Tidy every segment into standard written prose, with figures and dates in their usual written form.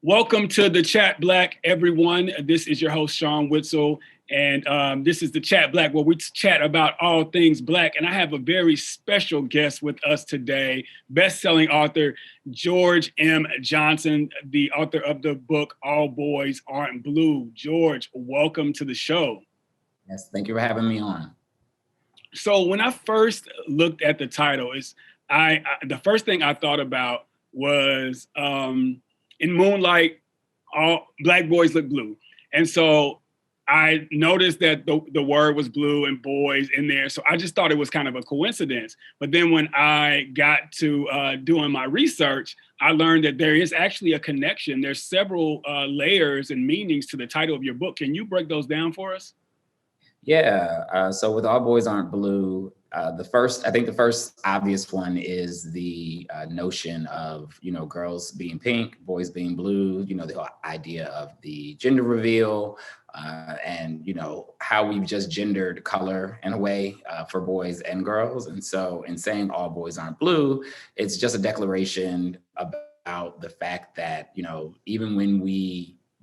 Welcome to the ChatBlack, everyone. This is your host, Shawn Whitsell, and this is the ChatBlack, where we chat about all things Black. And I have a very special guest with us today, best-selling author George M. Johnson, the author of the book All Boys Aren't Blue. George, welcome to the show. Yes, thank you for having me on. So when I first looked at the title, the first thing I thought about was in Moonlight, all Black boys look blue. And so I noticed that the word was blue and boys in there. So I just thought it was kind of a coincidence. But then when I got to doing my research, I learned that there is actually a connection. There's several layers and meanings to the title of your book. Can you break those down for us? Yeah, so with All Boys Aren't Blue, the first obvious one is the notion of, girls being pink, boys being blue, the whole idea of the gender reveal, and, how we've just gendered color in a way for boys and girls. And so in saying all boys aren't blue, it's just a declaration about the fact that, even when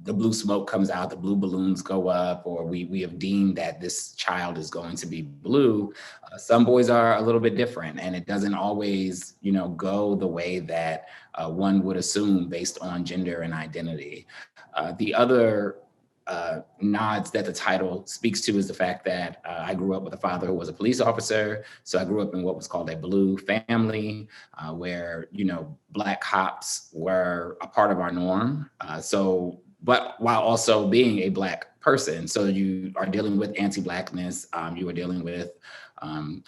the blue smoke comes out, the blue balloons go up, or we have deemed that this child is going to be blue. Some boys are a little bit different, and it doesn't always, go the way that one would assume based on gender and identity. The other nods that the title speaks to is the fact that I grew up with a father who was a police officer. So I grew up in what was called a blue family, where, Black cops were a part of our norm. But while also being a Black person. So you are dealing with anti-Blackness, you are dealing with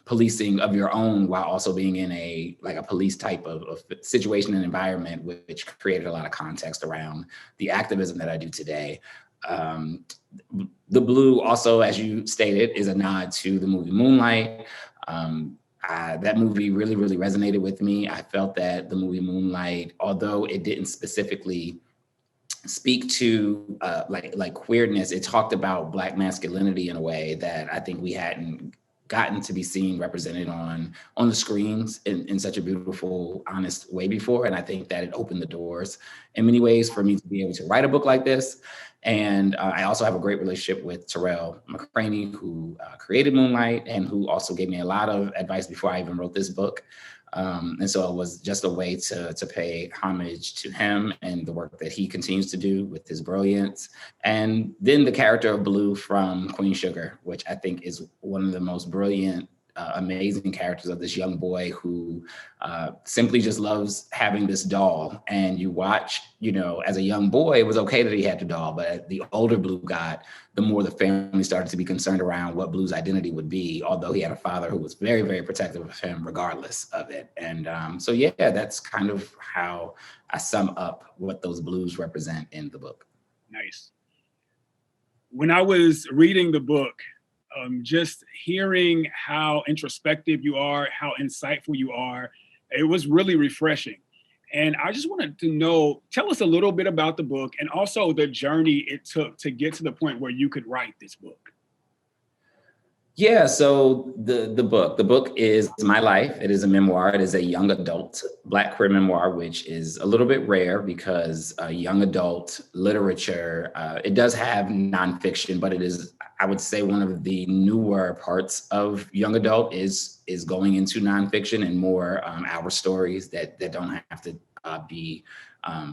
policing of your own while also being in a police type of situation and environment, which created a lot of context around the activism that I do today. The blue also, as you stated, is a nod to the movie Moonlight. That movie really, really resonated with me. I felt that the movie Moonlight, although it didn't specifically speak to like queerness, it talked about Black masculinity in a way that I think we hadn't gotten to be seen represented on the screens in such a beautiful, honest way before. And I think that it opened the doors in many ways for me to be able to write a book like this. And I also have a great relationship with Terrell McCraney, who created Moonlight and who also gave me a lot of advice before I even wrote this book. And so it was just a way to pay homage to him and the work that he continues to do with his brilliance. And then the character of Blue from Queen Sugar, which I think is one of the most brilliant, amazing characters of this young boy who simply just loves having this doll. And you watch, as a young boy, it was okay that he had the doll, but the older Blue got, the more the family started to be concerned around what Blue's identity would be, although he had a father who was very, very protective of him regardless of it. And so, yeah, that's kind of how I sum up what those blues represent in the book. Nice. When I was reading the book, just hearing how introspective you are, how insightful you are, it was really refreshing. And I just wanted to know, tell us a little bit about the book and also the journey it took to get to the point where you could write this book. Yeah, so the book is my life. It is a memoir. It is a young adult Black queer memoir, which is a little bit rare because young adult literature, it does have nonfiction, but it is, I would say, one of the newer parts of young adult is going into nonfiction and more our stories that don't have to be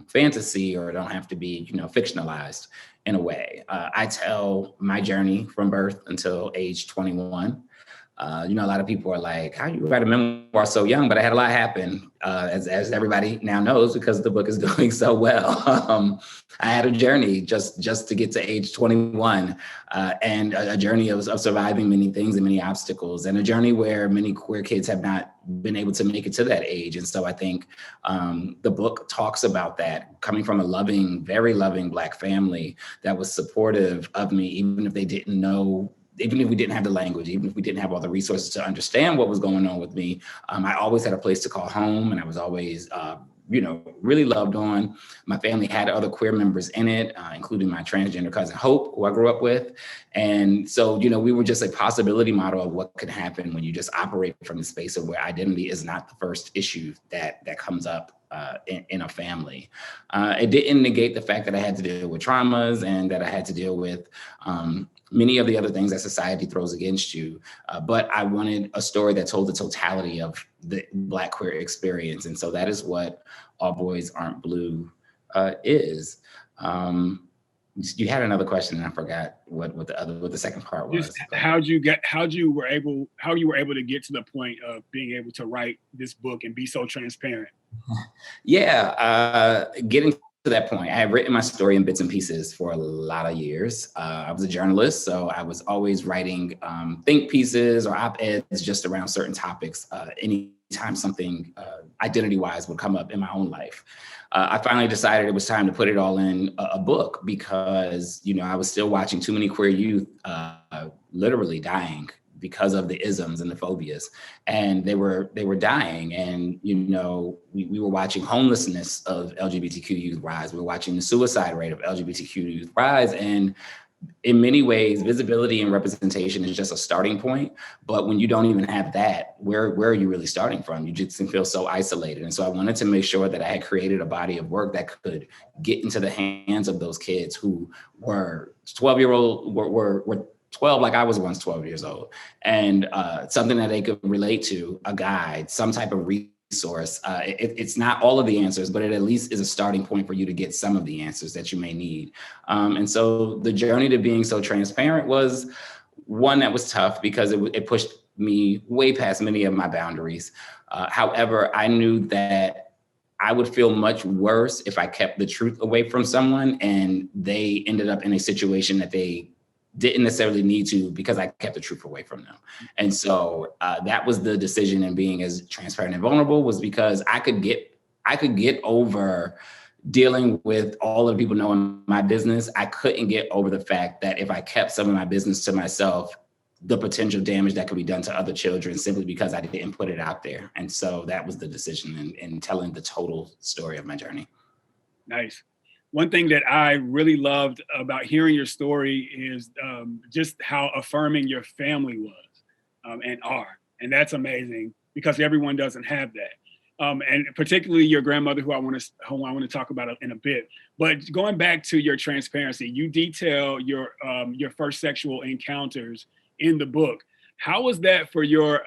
fantasy or don't have to be, fictionalized in a way. I tell my journey from birth until age 21. A lot of people are like, how you write a memoir so young? But I had a lot happen, as everybody now knows, because the book is doing so well. I had a journey just to get to age 21, and a journey of surviving many things and many obstacles, and a journey where many queer kids have not been able to make it to that age. And so I think the book talks about that, coming from a loving, very loving Black family that was supportive of me, even if they didn't know, even if we didn't have the language, even if we didn't have all the resources to understand what was going on with me. I always had a place to call home, and I was always, really loved on. My family had other queer members in it, including my transgender cousin Hope, who I grew up with. And so, we were just a possibility model of what could happen when you just operate from the space of where identity is not the first issue that comes up in a family. It didn't negate the fact that I had to deal with traumas and that I had to deal with many of the other things that society throws against you. But I wanted a story that told the totality of the Black queer experience. And so that is what All Boys Aren't Blue is. You had another question and I forgot what the second part was. Just how you were able to get to the point of being able to write this book and be so transparent. Yeah, getting to that point, I had written my story in bits and pieces for a lot of years. I was a journalist, so I was always writing think pieces or op-eds just around certain topics anytime something identity-wise would come up in my own life. I finally decided it was time to put it all in a book because, I was still watching too many queer youth literally dying because of the isms and the phobias, and they were dying. And we were watching homelessness of LGBTQ youth rise. We were watching the suicide rate of LGBTQ youth rise, and in many ways, visibility and representation is just a starting point. But when you don't even have that, where are you really starting from? You just feel so isolated. And so I wanted to make sure that I had created a body of work that could get into the hands of those kids who were 12 like I was once 12 years old, and something that they could relate to, a guide, some type of resource. It's not all of the answers, but it at least is a starting point for you to get some of the answers that you may need. And so the journey to being so transparent was one that was tough because it pushed me way past many of my boundaries. However, I knew that I would feel much worse if I kept the truth away from someone and they ended up in a situation that they didn't necessarily need to because I kept the truth away from them. And so that was the decision in being as transparent and vulnerable, was because I could get over dealing with all of the people knowing my business. I couldn't get over the fact that if I kept some of my business to myself, the potential damage that could be done to other children simply because I didn't put it out there. And so that was the decision in telling the total story of my journey. Nice. One thing that I really loved about hearing your story is just how affirming your family was and are. And that's amazing because everyone doesn't have that. And particularly your grandmother, who I want to talk about in a bit. But going back to your transparency, you detail your first sexual encounters in the book. How was that for your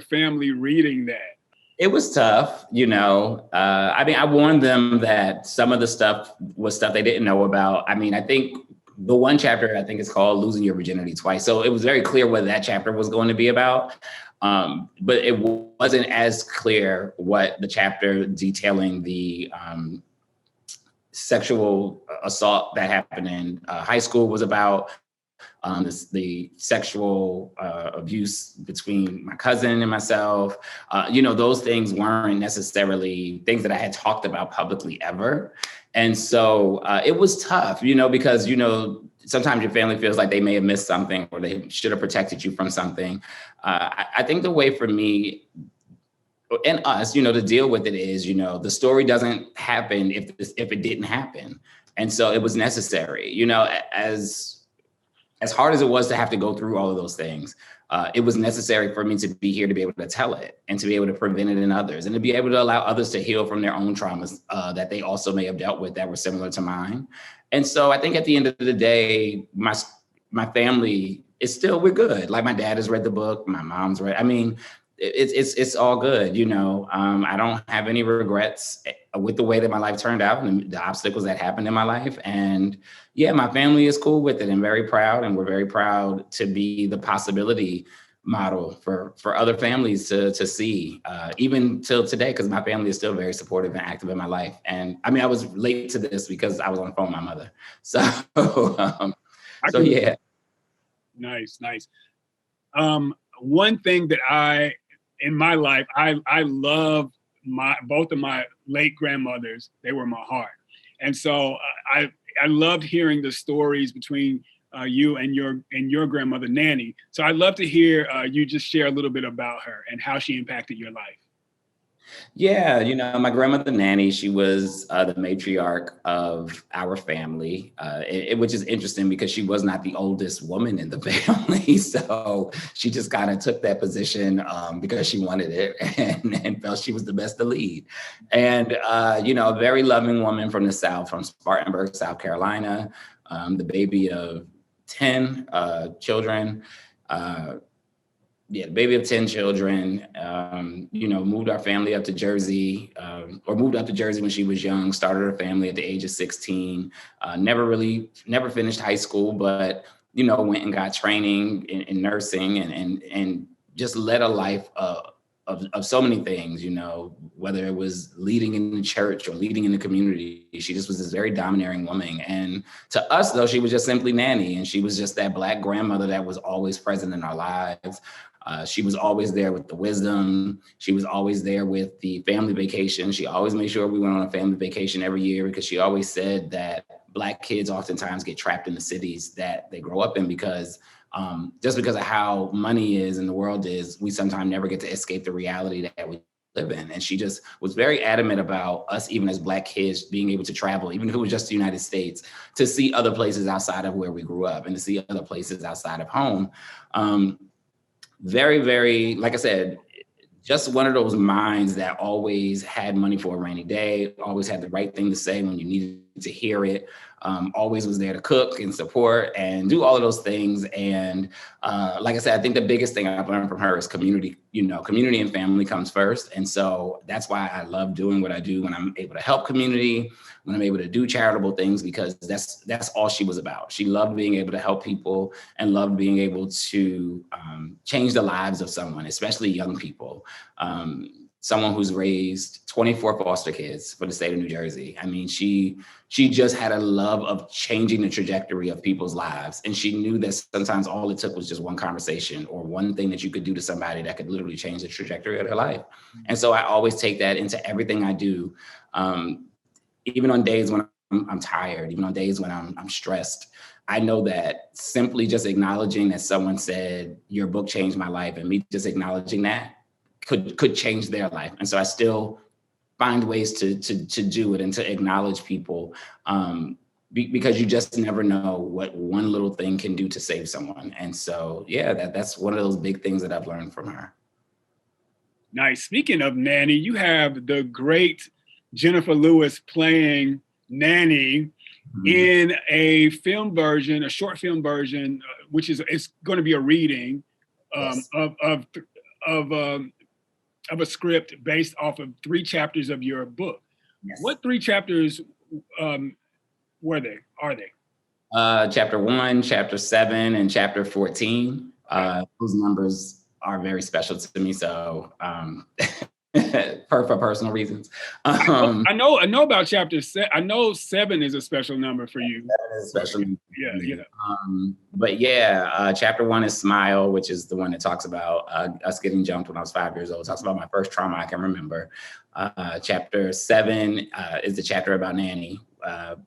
family reading that? It was tough, I warned them that some of the stuff was stuff they didn't know about. I think the one chapter, is called Losing Your Virginity Twice. So it was very clear what that chapter was going to be about. But it wasn't as clear what the chapter detailing the sexual assault that happened in high school was about. The sexual abuse between my cousin and myself, those things weren't necessarily things that I had talked about publicly ever. And so it was tough, because, sometimes your family feels like they may have missed something or they should have protected you from something. I think the way for me and us, to deal with it is, the story doesn't happen if it didn't happen. And so it was necessary, as hard as it was to have to go through all of those things, it was necessary for me to be here to be able to tell it and to be able to prevent it in others and to be able to allow others to heal from their own traumas that they also may have dealt with that were similar to mine. And so I think at the end of the day, my family is still, we're good. Like my dad has read the book, my mom's read, it's all good, I don't have any regrets with the way that my life turned out and the obstacles that happened in my life. And yeah, my family is cool with it and very proud. And we're very proud to be the possibility model for other families to see, even till today, because my family is still very supportive and active in my life. And I was late to this because I was on the phone with my mother. So, yeah. Nice. One thing that in my life, I love both of my late grandmothers. They were my heart. And so I loved hearing the stories between you and your grandmother, Nanny. So I'd love to hear you just share a little bit about her and how she impacted your life. Yeah, my grandmother Nanny, she was the matriarch of our family, which is interesting because she was not the oldest woman in the family. So she just kind of took that position because she wanted it and felt she was the best to lead. And, a very loving woman from the South, from Spartanburg, South Carolina, the baby of 10 children. The baby of 10 children, moved our family up to Jersey, or moved up to Jersey when she was young, started her family at the age of 16, never finished high school, but, went and got training in nursing and just led a life of so many things, whether it was leading in the church or leading in the community. She just was this very domineering woman. And to us, though, she was just simply Nanny. And she was just that Black grandmother that was always present in our lives. She was always there with the wisdom. She was always there with the family vacation. She always made sure we went on a family vacation every year because she always said that Black kids oftentimes get trapped in the cities that they grow up in because just because of how money is and the world is, we sometimes never get to escape the reality that we live in. And she just was very adamant about us, even as Black kids, being able to travel, even if it was just the United States, to see other places outside of where we grew up and to see other places outside of home. Very, very, like I said, just one of those minds that always had money for a rainy day, always had the right thing to say when you needed to hear it, always was there to cook and support and do all of those things. And like I said, I think the biggest thing I've learned from her is community. Community and family comes first. And so that's why I love doing what I do when I'm able to help community, when I'm able to do charitable things, because that's all she was about. She loved being able to help people and loved being able to change the lives of someone, especially young people. Someone who's raised 24 foster kids for the state of New Jersey. I mean, she just had a love of changing the trajectory of people's lives. And she knew that sometimes all it took was just one conversation or one thing that you could do to somebody that could literally change the trajectory of their life. And so I always take that into everything I do. Even on days when I'm tired, even on days when I'm stressed, I know that simply just acknowledging that someone said, your book changed my life, and me just acknowledging that could change their life. And so I still find ways to do it and to acknowledge people because you just never know what one little thing can do to save someone. And so, yeah, that's one of those big things that I've learned from her. Nice. Speaking of Nanny, you have the great Jenifer Lewis playing Nanny in a film version, a short film version, which is it's going to be a reading yes. of a script based off of 3 chapters of your book. Yes. What 3 chapters are they? Chapter 1, chapter 7, and chapter 14. Those numbers are very special to me. So for personal reasons. I know about chapter 7. I know 7 is a special number for you. 7 is a special number. Yeah. But yeah, chapter 1 is Smile, which is the one that talks about us getting jumped when I was 5 years old. It talks about my first trauma I can remember. Chapter 7 is the chapter about Nanny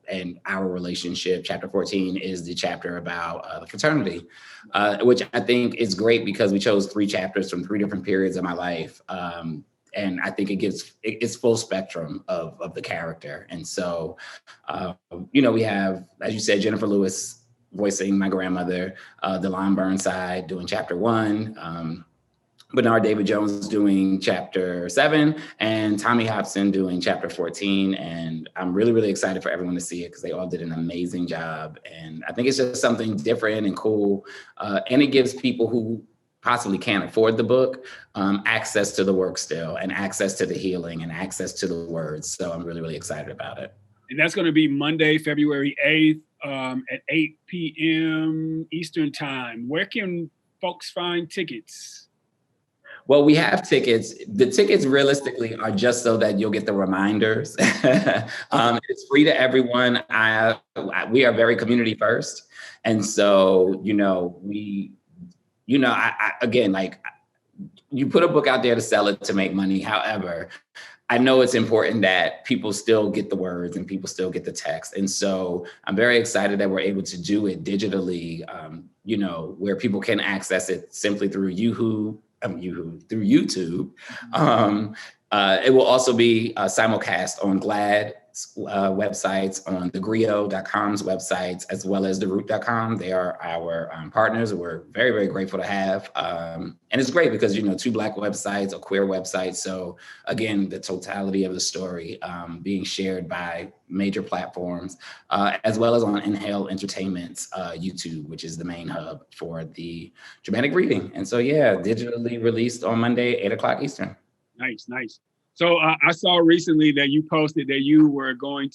and our relationship. Chapter 14 is the chapter about the fraternity, which I think is great because we chose 3 chapters from 3 different periods of my life. And I think it's full spectrum of the character. And so, we have, as you said, Jenifer Lewis voicing my grandmother, Dyllon Burnside doing chapter 1, Bernard David Jones doing chapter 7, and Tommy Hobson doing chapter 14. And I'm really, really excited for everyone to see it because they all did an amazing job. And I think it's just something different and cool. And it gives people who possibly can't afford the book, access to the work still, and access to the healing, and access to the words. So I'm really, really excited about it. And that's going to be Monday, February 8th at 8 p.m. Eastern Time. Where can folks find tickets? Well, we have tickets. The tickets realistically are just so that you'll get the reminders. It's free to everyone. We are very community first. And so, again, like, you put a book out there to sell it to make money. However, I know it's important that people still get the words and people still get the text. And so I'm very excited that we're able to do it digitally, where people can access it simply through YouTube. It will also be simulcast on GLAD websites, on the Grio.com's websites, as well as theroot.com. They are our partners. We're very, very grateful to have. And it's great because, two Black websites, a queer website. So again, the totality of the story being shared by major platforms, as well as on Inhale Entertainment's YouTube, which is the main hub for the dramatic reading. And so, yeah, digitally released on Monday, 8:00 Eastern. Nice, nice. So I saw recently that you posted that you wanted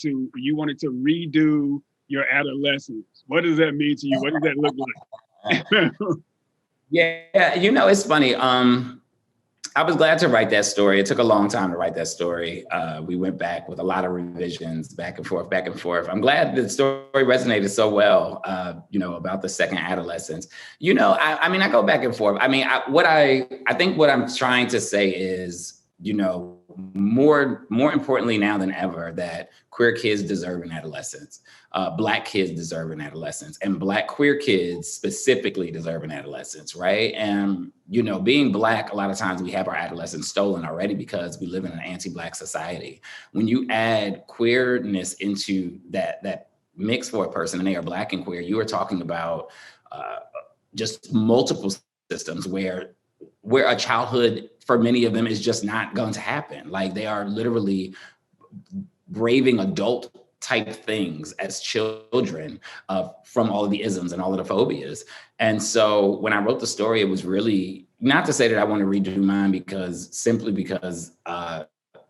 to redo your adolescence. What does that mean to you? What does that look like? Yeah, it's funny. I was glad to write that story. It took a long time to write that story. We went back with a lot of revisions, back and forth, back and forth. I'm glad the story resonated so well, about the second adolescence. I go back and forth. I think what I'm trying to say is, more importantly now than ever, that queer kids deserve an adolescence. Black kids deserve an adolescence, and Black queer kids specifically deserve an adolescence, right? And, being Black, a lot of times we have our adolescence stolen already because we live in an anti-Black society. When you add queerness into that mix for a person, and they are Black and queer, you are talking about just multiple systems where a childhood for many of them is just not going to happen. Like, they are literally braving adult type things as children from all of the isms and all of the phobias. And so when I wrote the story, it was really not to say that I want to redo mine, because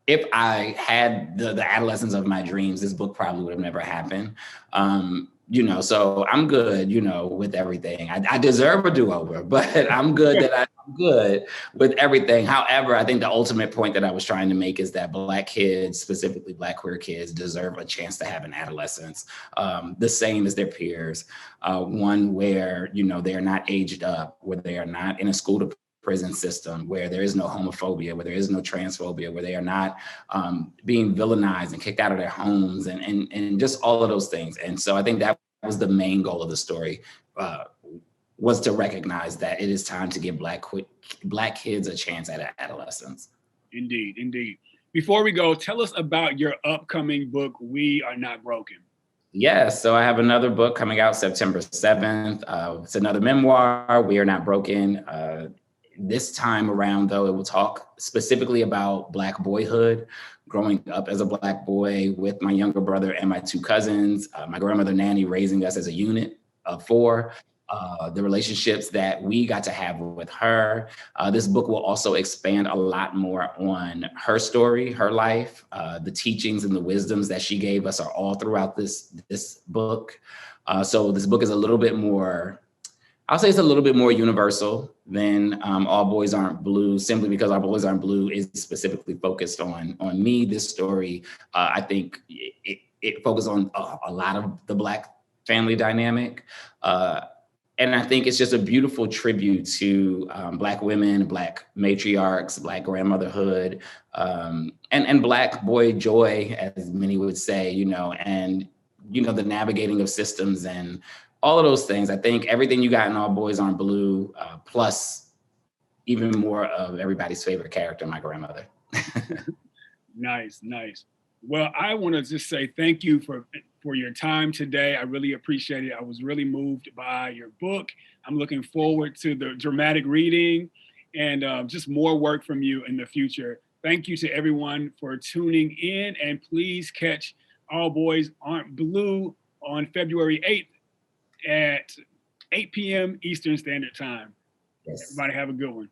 if I had the adolescence of my dreams, this book probably would have never happened. So I'm good, with everything. I deserve a do-over, but I'm good that I'm good with everything. However, I think the ultimate point that I was trying to make is that Black kids, specifically Black queer kids, deserve a chance to have an adolescence, the same as their peers. One where, they are not aged up, where they are not in a school to prison system, where there is no homophobia, where there is no transphobia, where they are not being villainized and kicked out of their homes, and just all of those things. And so I think that was the main goal of the story, was to recognize that it is time to give Black kids a chance at adolescence. Indeed, indeed. Before we go, tell us about your upcoming book, We Are Not Broken. Yes, so I have another book coming out September 7th. It's another memoir, We Are Not Broken. This time around, though, it will talk specifically about Black boyhood, growing up as a Black boy with my younger brother and my two cousins, my grandmother Nanny raising us as a unit of four, the relationships that we got to have with her. This book will also expand a lot more on her story, her life. The teachings and the wisdoms that she gave us are all throughout this book. So this book is a little bit more, I'll say it's a little bit more universal than All Boys Aren't Blue, simply because All Boys Aren't Blue is specifically focused on me. This story, I think it focused on a lot of the Black family dynamic. And I think it's just a beautiful tribute to Black women, Black matriarchs, Black grandmotherhood, and Black boy joy, as many would say, and, the navigating of systems and all of those things. I think everything you got in All Boys Aren't Blue, plus even more of everybody's favorite character, my grandmother. Nice, nice. Well, I want to just say thank you for your time today. I really appreciate it. I was really moved by your book. I'm looking forward to the dramatic reading and just more work from you in the future. Thank you to everyone for tuning in, and please catch All Boys Aren't Blue on February 8th at 8 p.m. Eastern Standard Time. Yes. Everybody have a good one.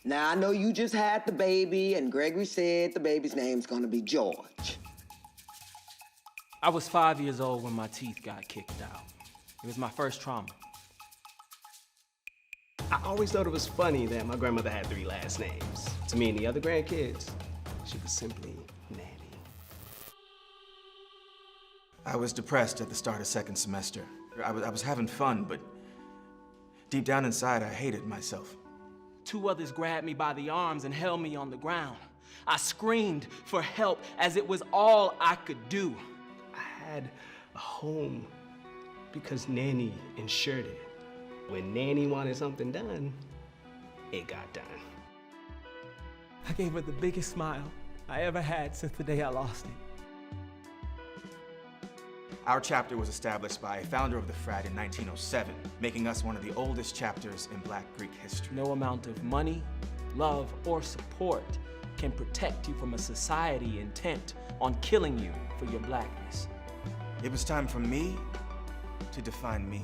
Now, I know you just had the baby, and Gregory said the baby's name's gonna be George. I was 5 years old when my teeth got kicked out. It was my first trauma. I always thought it was funny that my grandmother had 3 last names. To me and the other grandkids, she was simply Nanny. I was depressed at the start of second semester. I was having fun, but deep down inside, I hated myself. 2 others grabbed me by the arms and held me on the ground. I screamed for help as it was all I could do. I had a home because Nanny insured it. When Nanny wanted something done, it got done. I gave her the biggest smile I ever had since the day I lost it. Our chapter was established by a founder of the frat in 1907, making us one of the oldest chapters in Black Greek history. No amount of money, love, or support can protect you from a society intent on killing you for your blackness. It was time for me to define me.